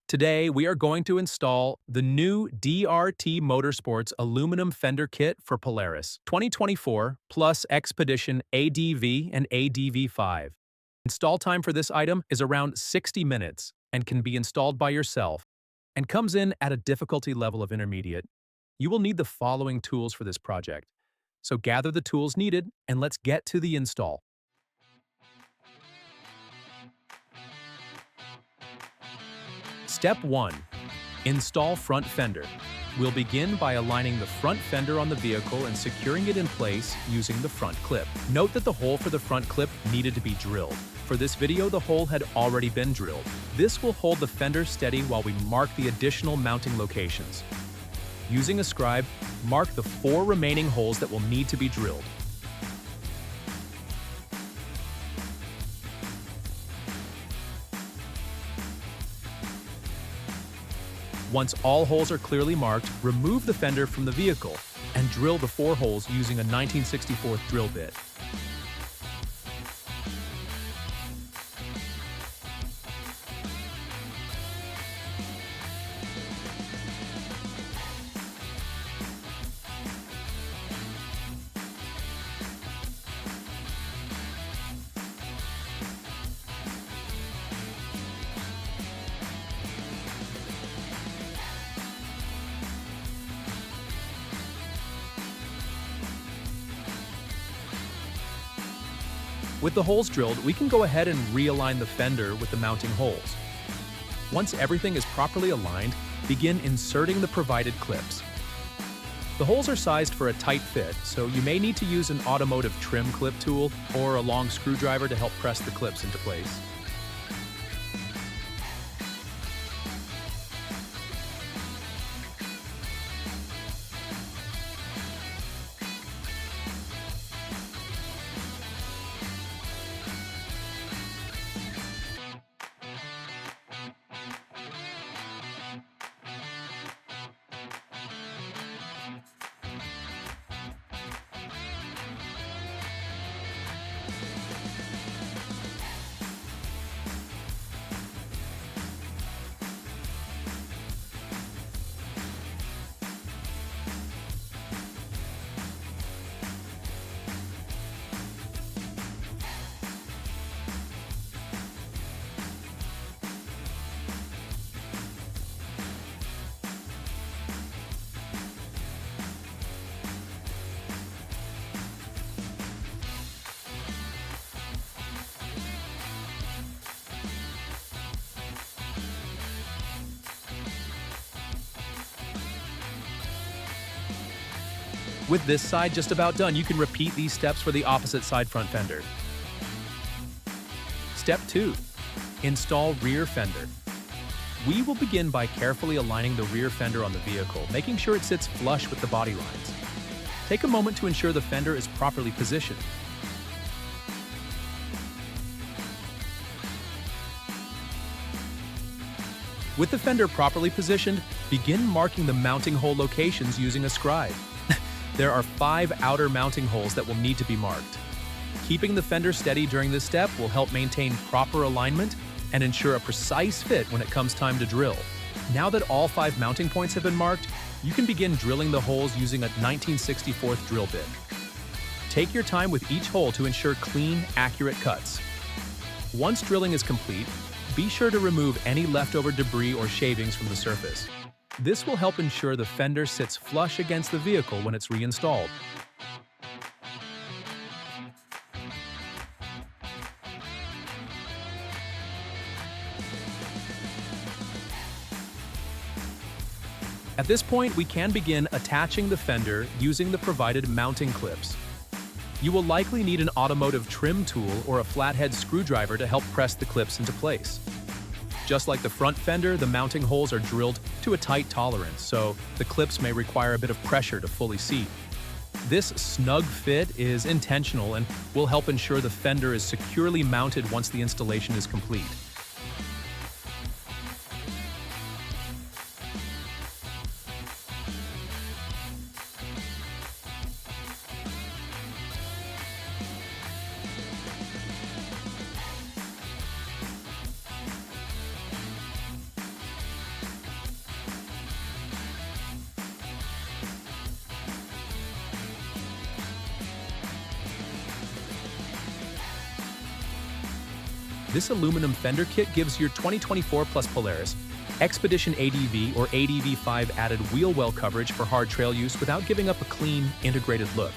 Today, we are going to install the new DRT Motorsports aluminum fender kit for Polaris 2024 plus XPEDITION ADV and ADV5. Install time for this item is around 60 minutes and can be installed by yourself and comes in at a difficulty level of intermediate. You will need the following tools for this project. So gather the tools needed and let's get to the install. Step 1. Install front fender. We'll begin by aligning the front fender on the vehicle and securing it in place using the front clip. Note that the hole for the front clip needed to be drilled. For this video, the hole had already been drilled. This will hold the fender steady while we mark the additional mounting locations. Using a scribe, mark the 4 remaining holes that will need to be drilled. Once all holes are clearly marked, remove the fender from the vehicle and drill the 4 holes using a 1964 drill bit. With the holes drilled, we can go ahead and realign the fender with the mounting holes. Once everything is properly aligned, begin inserting the provided clips. The holes are sized for a tight fit, so you may need to use an automotive trim clip tool or a long screwdriver to help press the clips into place. With this side just about done, you can repeat these steps for the opposite side front fender. Step 2. Install rear fender. We will begin by carefully aligning the rear fender on the vehicle, making sure it sits flush with the body lines. Take a moment to ensure the fender is properly positioned. With the fender properly positioned, begin marking the mounting hole locations using a scribe. There are 5 outer mounting holes that will need to be marked. Keeping the fender steady during this step will help maintain proper alignment and ensure a precise fit when it comes time to drill. Now that all 5 mounting points have been marked, you can begin drilling the holes using a 1964 drill bit. Take your time with each hole to ensure clean, accurate cuts. Once drilling is complete, be sure to remove any leftover debris or shavings from the surface. This will help ensure the fender sits flush against the vehicle when it's reinstalled. At this point, we can begin attaching the fender using the provided mounting clips. You will likely need an automotive trim tool or a flathead screwdriver to help press the clips into place. Just like the front fender, the mounting holes are drilled to a tight tolerance, so the clips may require a bit of pressure to fully seat. This snug fit is intentional and will help ensure the fender is securely mounted once the installation is complete. This aluminum fender kit gives your 2024 plus Polaris XPEDITION ADV or ADV5 added wheel well coverage for hard trail use without giving up a clean, integrated look.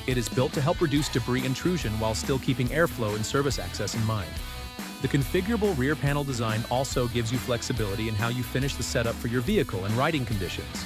It is built to help reduce debris intrusion while still keeping airflow and service access in mind. The configurable rear panel design also gives you flexibility in how you finish the setup for your vehicle and riding conditions.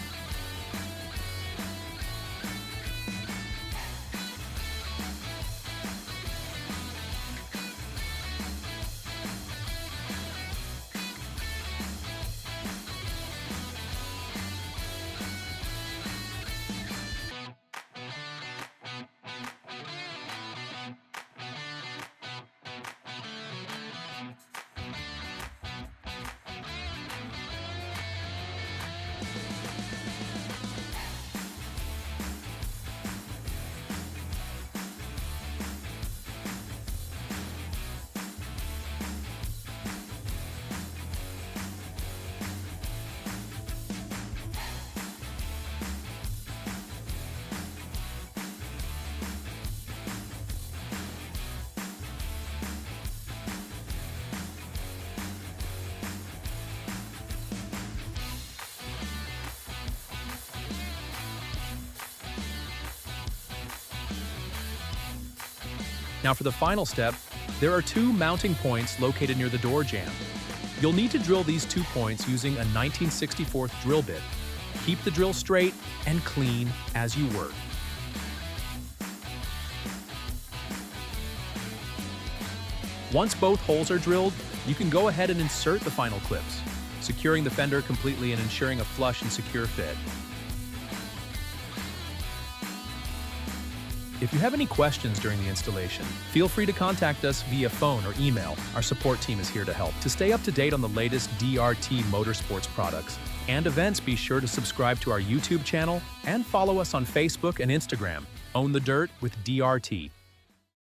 Now for the final step, there are two mounting points located near the door jamb. You'll need to drill these 2 points using a 1964 drill bit. Keep the drill straight and clean as you work. Once both holes are drilled, you can go ahead and insert the final clips, securing the fender completely and ensuring a flush and secure fit. If you have any questions during the installation, feel free to contact us via phone or email. Our support team is here to help. To stay up to date on the latest DRT Motorsports products and events, be sure to subscribe to our YouTube channel and follow us on Facebook and Instagram. Own the Dirt with DRT.